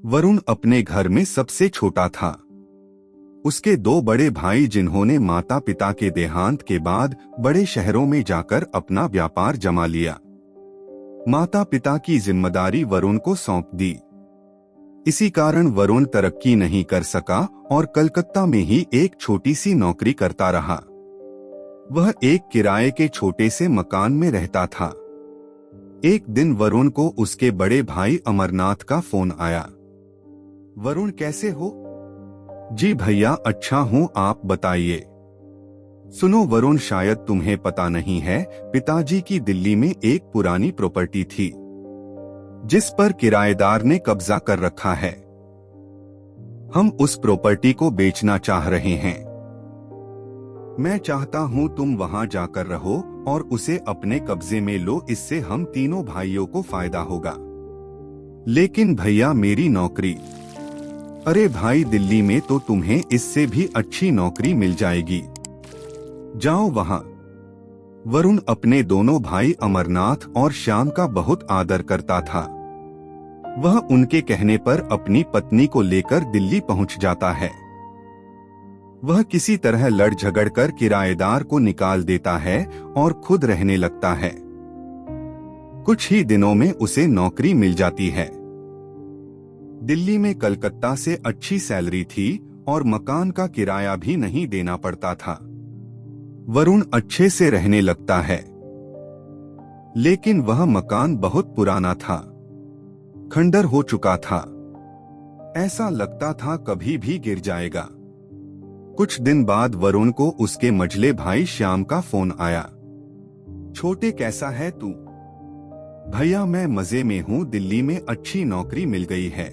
वरुण अपने घर में सबसे छोटा था। उसके दो बड़े भाई जिन्होंने माता पिता के देहांत के बाद बड़े शहरों में जाकर अपना व्यापार जमा लिया। माता पिता की जिम्मेदारी वरुण को सौंप दी। इसी कारण वरुण तरक्की नहीं कर सका और कलकत्ता में ही एक छोटी सी नौकरी करता रहा। वह एक किराए के छोटे से मकान में रहता था। एक दिन वरुण को उसके बड़े भाई अमरनाथ का फोन आया। वरुण, कैसे हो? जी भैया, अच्छा हूँ, आप बताइए। सुनो वरुण, शायद तुम्हें पता नहीं है, पिताजी की दिल्ली में एक पुरानी प्रॉपर्टी थी जिस पर किराएदार ने कब्जा कर रखा है। हम उस प्रॉपर्टी को बेचना चाह रहे हैं। मैं चाहता हूँ तुम वहां जाकर रहो और उसे अपने कब्जे में लो, इससे हम तीनों भाइयों को फायदा होगा। लेकिन भैया, मेरी नौकरी। अरे भाई, दिल्ली में तो तुम्हें इससे भी अच्छी नौकरी मिल जाएगी, जाओ वहां। वरुण अपने दोनों भाई अमरनाथ और श्याम का बहुत आदर करता था। वह उनके कहने पर अपनी पत्नी को लेकर दिल्ली पहुंच जाता है। वह किसी तरह लड़ झगड़ कर किराएदार को निकाल देता है और खुद रहने लगता है। कुछ ही दिनों में उसे नौकरी मिल जाती है। दिल्ली में कलकत्ता से अच्छी सैलरी थी और मकान का किराया भी नहीं देना पड़ता था। वरुण अच्छे से रहने लगता है। लेकिन वह मकान बहुत पुराना था, खंडर हो चुका था। ऐसा लगता था कभी भी गिर जाएगा। कुछ दिन बाद वरुण को उसके मझले भाई श्याम का फोन आया। छोटे, कैसा है तू? भैया, मैं मजे में हूँ, दिल्ली में अच्छी नौकरी मिल गई है,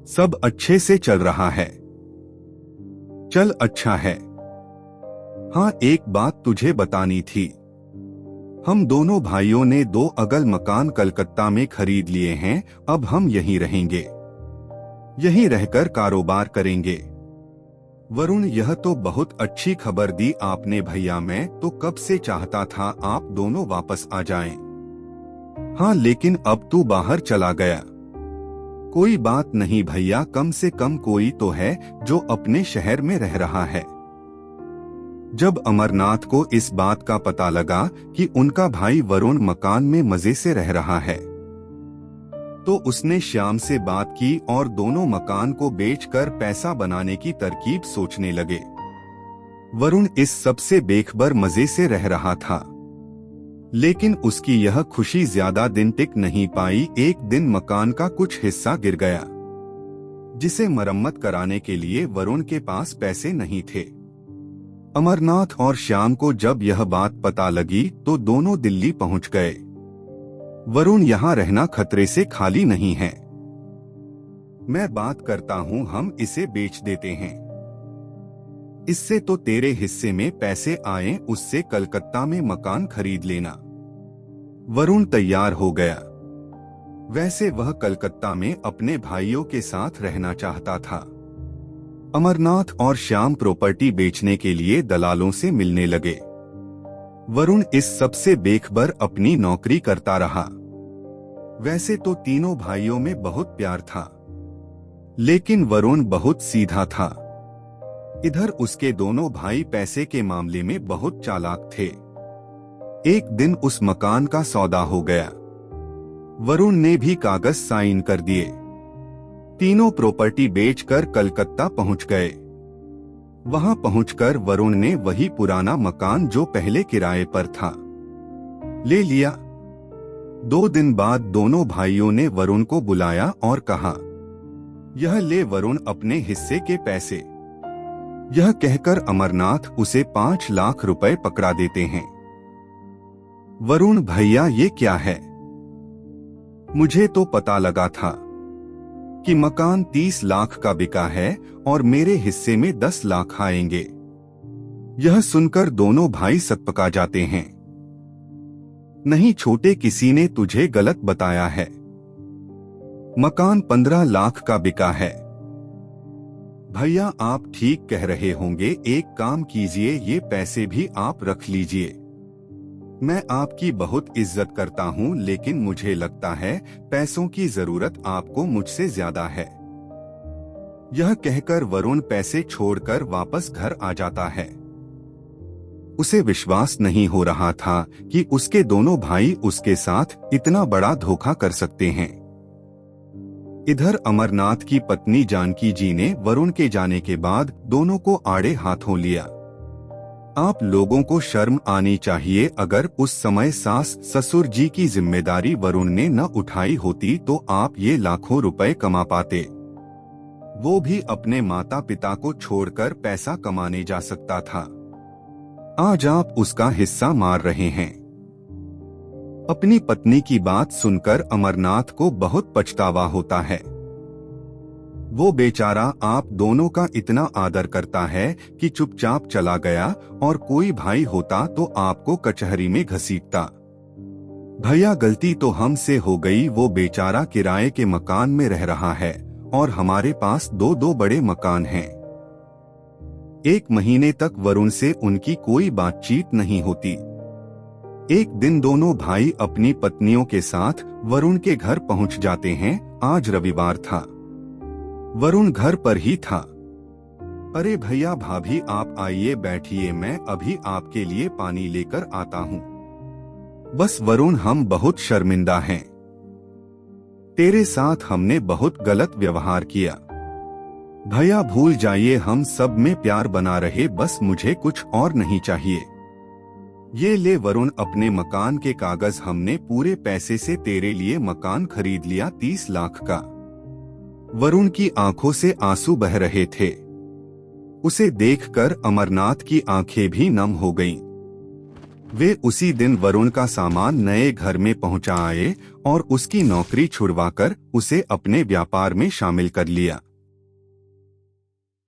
सब अच्छे से चल रहा है। चल, अच्छा है। हाँ, एक बात तुझे बतानी थी। हम दोनों भाइयों ने 2 अगल मकान कलकत्ता में खरीद लिए हैं। अब हम यहीं रहेंगे, यहीं रहकर कारोबार करेंगे। वरुण, यह तो बहुत अच्छी खबर दी आपने भैया, मैं तो कब से चाहता था आप दोनों वापस आ जाएं। हाँ, लेकिन अब तू बाहर चला गया। कोई बात नहीं भैया, कम से कम कोई तो है जो अपने शहर में रह रहा है। जब अमरनाथ को इस बात का पता लगा कि उनका भाई वरुण मकान में मजे से रह रहा है, तो उसने श्याम से बात की और दोनों मकान को बेचकर पैसा बनाने की तरकीब सोचने लगे। वरुण इस सबसे बेखबर मजे से रह रहा था, लेकिन उसकी यह खुशी ज्यादा दिन टिक नहीं पाई। एक दिन मकान का कुछ हिस्सा गिर गया, जिसे मरम्मत कराने के लिए वरुण के पास पैसे नहीं थे। अमरनाथ और श्याम को जब यह बात पता लगी तो दोनों दिल्ली पहुंच गए। वरुण, यहाँ रहना खतरे से खाली नहीं है। मैं बात करता हूँ, हम इसे बेच देते हैं। इससे तो तेरे हिस्से में पैसे आए, उससे कलकत्ता में मकान खरीद लेना। वरुण तैयार हो गया। वैसे वह कलकत्ता में अपने भाइयों के साथ रहना चाहता था। अमरनाथ और श्याम प्रॉपर्टी बेचने के लिए दलालों से मिलने लगे। वरुण इस सबसे बेखबर अपनी नौकरी करता रहा। वैसे तो तीनों भाइयों में बहुत प्यार था, लेकिन वरुण बहुत सीधा था। इधर उसके दोनों भाई पैसे के मामले में बहुत चालाक थे। एक दिन उस मकान का सौदा हो गया। वरुण ने भी कागज साइन कर दिए। तीनों प्रॉपर्टी बेचकर कलकत्ता पहुंच गए। वहां पहुंचकर वरुण ने वही पुराना मकान जो पहले किराए पर था ले लिया। 2 दिन बाद दोनों भाइयों ने वरुण को बुलाया और कहा, यह ले वरुण अपने हिस्से के पैसे। यह कहकर अमरनाथ उसे 5 लाख रुपए पकड़ा देते हैं। वरुण, भैया ये क्या है? मुझे तो पता लगा था कि मकान 30 लाख का बिका है और मेरे हिस्से में 10 लाख आएंगे। यह सुनकर दोनों भाई सकपका जाते हैं। नहीं छोटे, किसी ने तुझे गलत बताया है। मकान 15 लाख का बिका है। भैया आप ठीक कह रहे होंगे, एक काम कीजिए, ये पैसे भी आप रख लीजिए। मैं आपकी बहुत इज्जत करता हूँ, लेकिन मुझे लगता है पैसों की जरूरत आपको मुझसे ज्यादा है। यह कहकर वरुण पैसे छोड़कर वापस घर आ जाता है। उसे विश्वास नहीं हो रहा था कि उसके दोनों भाई उसके साथ इतना बड़ा धोखा कर सकते हैं। इधर अमरनाथ की पत्नी जानकी जी ने वरुण के जाने के बाद दोनों को आड़े हाथों लिया। आप लोगों को शर्म आनी चाहिए। अगर उस समय सास ससुर जी की जिम्मेदारी वरुण ने न उठाई होती तो आप ये लाखों रुपए कमा पाते। वो भी अपने माता पिता को छोड़कर पैसा कमाने जा सकता था। आज आप उसका हिस्सा मार रहे हैं। अपनी पत्नी की बात सुनकर अमरनाथ को बहुत पछतावा होता है। वो बेचारा आप दोनों का इतना आदर करता है कि चुपचाप चला गया, और कोई भाई होता तो आपको कचहरी में घसीटता। भैया गलती तो हमसे हो गई। वो बेचारा किराए के मकान में रह रहा है और हमारे पास दो बड़े मकान हैं। 1 महीने तक वरुण से उनकी कोई बातचीत नहीं होती। एक दिन दोनों भाई अपनी पत्नियों के साथ वरुण के घर पहुंच जाते हैं। आज रविवार था। वरुण घर पर ही था। अरे भैया भाभी आप आइए बैठिए, मैं अभी आपके लिए पानी लेकर आता हूँ। बस वरुण हम बहुत शर्मिंदा हैं। तेरे साथ हमने बहुत गलत व्यवहार किया। भैया भूल जाइए, हम सब में प्यार बना रहे, बस मुझे कुछ और नहीं चाहिए। ये ले वरुण अपने मकान के कागज, हमने पूरे पैसे से तेरे लिए मकान खरीद लिया 30 लाख का। वरुण की आंखों से आंसू बह रहे थे। उसे देखकर अमरनाथ की आंखें भी नम हो गईं। वे उसी दिन वरुण का सामान नए घर में पहुंचा आए और उसकी नौकरी छुड़वाकर उसे अपने व्यापार में शामिल कर लिया।